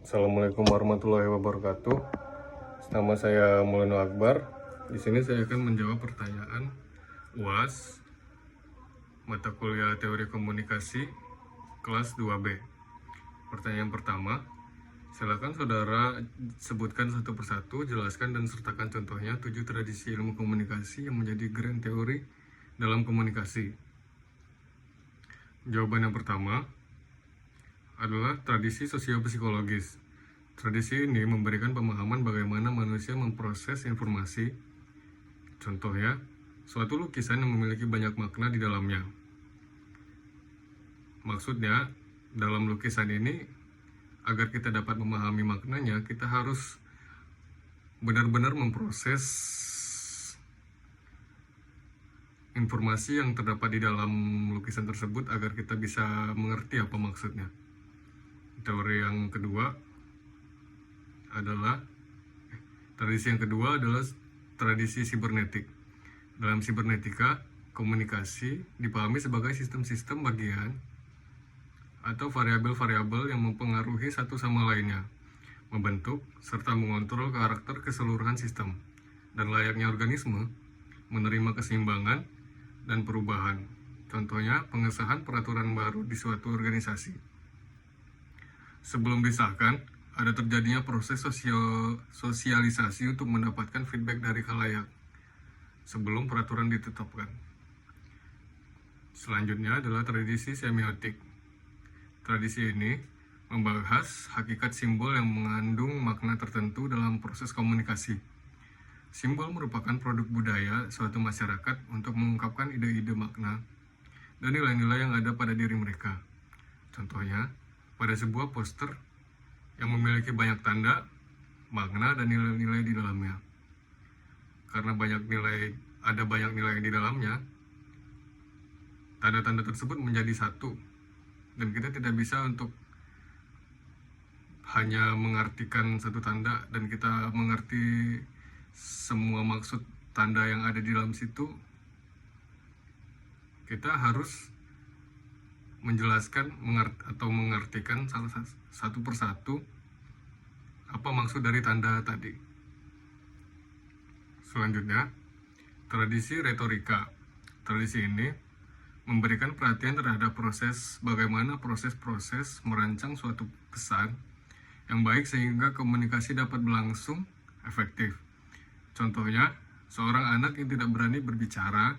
Assalamualaikum warahmatullahi wabarakatuh. Nama saya Mulyono Akbar. Di sini saya akan menjawab pertanyaan UAS mata kuliah Teori Komunikasi kelas 2B. Pertanyaan pertama, silakan saudara sebutkan satu persatu, jelaskan dan sertakan contohnya 7 tradisi ilmu komunikasi yang menjadi grand teori dalam komunikasi. Jawaban yang pertama adalah tradisi sosiopsikologis. Tradisi ini memberikan pemahaman bagaimana manusia memproses informasi. Contohnya, suatu lukisan yang memiliki banyak makna di dalamnya. Maksudnya, dalam lukisan ini, agar kita dapat memahami maknanya, kita harus benar-benar memproses informasi yang terdapat di dalam lukisan tersebut agar kita bisa mengerti apa maksudnya. Teori yang kedua adalah tradisi yang kedua adalah tradisi sibernetik. Dalam sibernetika, komunikasi dipahami sebagai sistem-sistem bagian atau variabel-variabel yang mempengaruhi satu sama lainnya, membentuk serta mengontrol karakter keseluruhan sistem, dan layaknya organisme menerima keseimbangan dan perubahan. Contohnya, pengesahan peraturan baru di suatu organisasi. Sebelum disahkan, ada terjadinya proses sosialisasi untuk mendapatkan feedback dari khalayak sebelum peraturan ditetapkan. Selanjutnya adalah tradisi semiotik. Tradisi ini membahas hakikat simbol yang mengandung makna tertentu dalam proses komunikasi. Simbol merupakan produk budaya suatu masyarakat untuk mengungkapkan ide-ide makna dan nilai-nilai yang ada pada diri mereka. Contohnya, pada sebuah poster yang memiliki banyak tanda, makna, dan nilai-nilai di dalamnya. Karena ada banyak nilai di dalamnya, tanda-tanda tersebut menjadi satu, dan kita tidak bisa untuk hanya mengartikan satu tanda dan kita mengerti semua maksud tanda yang ada di dalam situ. Kita harus menjelaskan atau mengartikan satu persatu apa maksud dari tanda tadi. Selanjutnya, tradisi retorika. Tradisi ini memberikan perhatian terhadap bagaimana proses-proses merancang suatu pesan yang baik sehingga komunikasi dapat berlangsung efektif. Contohnya, seorang anak yang tidak berani berbicara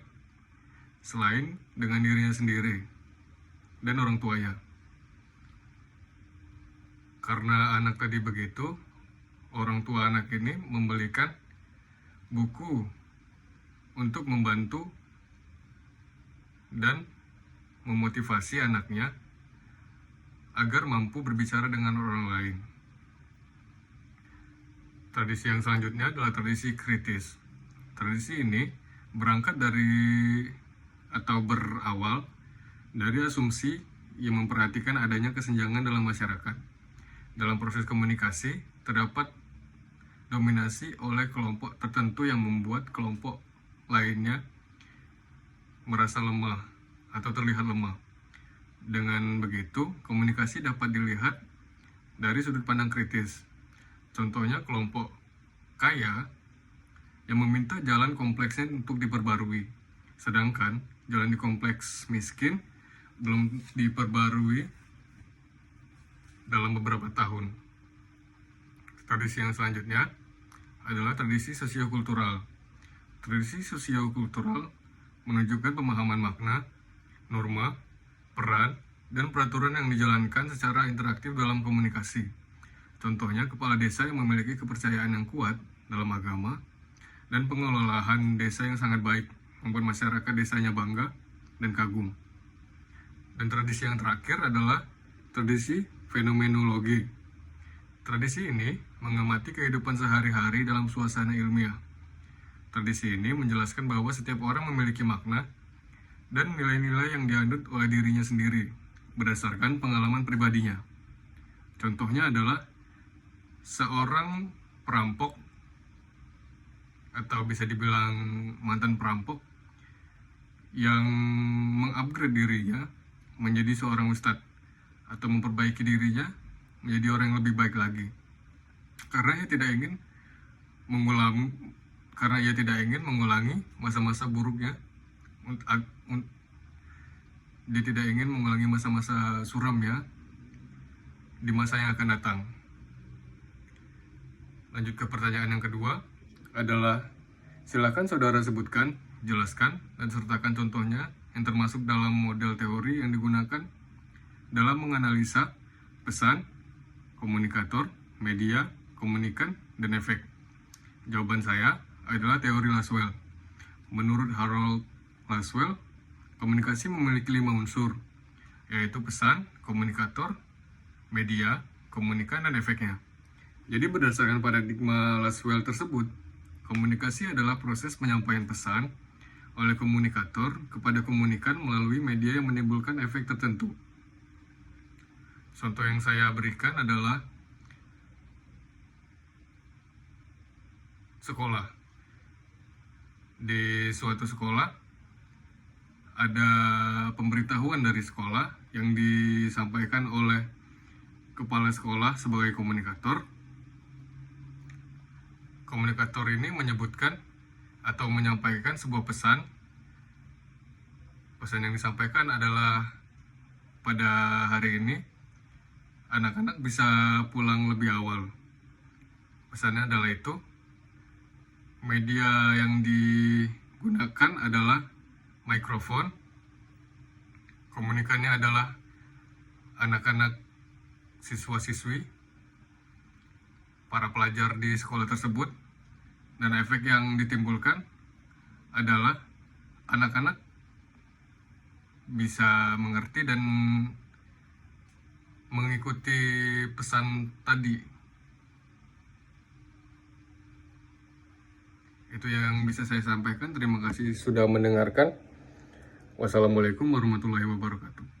selain dengan dirinya sendiri dan orang tuanya. Karena anak tadi begitu, orang tua anak ini membelikan buku untuk membantu dan memotivasi anaknya agar mampu berbicara dengan orang lain. Tradisi yang selanjutnya adalah tradisi kritis. Tradisi ini berangkat berawal dari asumsi yang memperhatikan adanya kesenjangan dalam masyarakat. Dalam proses komunikasi, terdapat dominasi oleh kelompok tertentu yang membuat kelompok lainnya merasa lemah atau terlihat lemah. Dengan begitu, komunikasi dapat dilihat dari sudut pandang kritis. Contohnya, kelompok kaya yang meminta jalan kompleksnya untuk diperbarui, sedangkan jalan di kompleks miskin belum diperbarui dalam beberapa tahun. Tradisi yang selanjutnya adalah tradisi sosiokultural. Tradisi sosiokultural menunjukkan pemahaman makna, norma, peran, dan peraturan yang dijalankan secara interaktif dalam komunikasi. Contohnya, kepala desa yang memiliki kepercayaan yang kuat dalam agama dan pengelolaan desa yang sangat baik membuat masyarakat desanya bangga dan kagum. Dan tradisi yang terakhir adalah tradisi fenomenologi. Tradisi ini mengamati kehidupan sehari-hari dalam suasana ilmiah. Tradisi ini menjelaskan bahwa setiap orang memiliki makna dan nilai-nilai yang dianut oleh dirinya sendiri berdasarkan pengalaman pribadinya. Contohnya adalah seorang perampok atau bisa dibilang mantan perampok yang mengupgrade dirinya menjadi seorang ustadz atau memperbaiki dirinya menjadi orang yang lebih baik lagi. Karena ia tidak ingin mengulangi masa-masa buruknya. Dia tidak ingin mengulangi masa-masa suramnya di masa yang akan datang. Lanjut ke pertanyaan yang kedua adalah, silakan saudara sebutkan, jelaskan, dan sertakan contohnya yang termasuk dalam model teori yang digunakan dalam menganalisa pesan, komunikator, media, komunikan, dan efek. Jawaban saya adalah teori Laswell. Menurut Harold Laswell, komunikasi memiliki 5 unsur, yaitu pesan, komunikator, media, komunikan, dan efeknya. Jadi berdasarkan paradigma Laswell tersebut, komunikasi adalah proses penyampaian pesan oleh komunikator kepada komunikan melalui media yang menimbulkan efek tertentu. Contoh yang saya berikan adalah sekolah. Di suatu sekolah ada pemberitahuan dari sekolah yang disampaikan oleh kepala sekolah sebagai komunikator. Komunikator ini menyebutkan atau menyampaikan sebuah pesan. Pesan yang disampaikan adalah, pada hari ini anak-anak bisa pulang lebih awal. Pesannya adalah itu. Media yang digunakan adalah mikrofon. Komunikannya adalah anak-anak, siswa-siswi, para pelajar di sekolah tersebut. Dan efek yang ditimbulkan adalah anak-anak bisa mengerti dan mengikuti pesan tadi. Itu yang bisa saya sampaikan. Terima kasih sudah mendengarkan. Wassalamualaikum warahmatullahi wabarakatuh.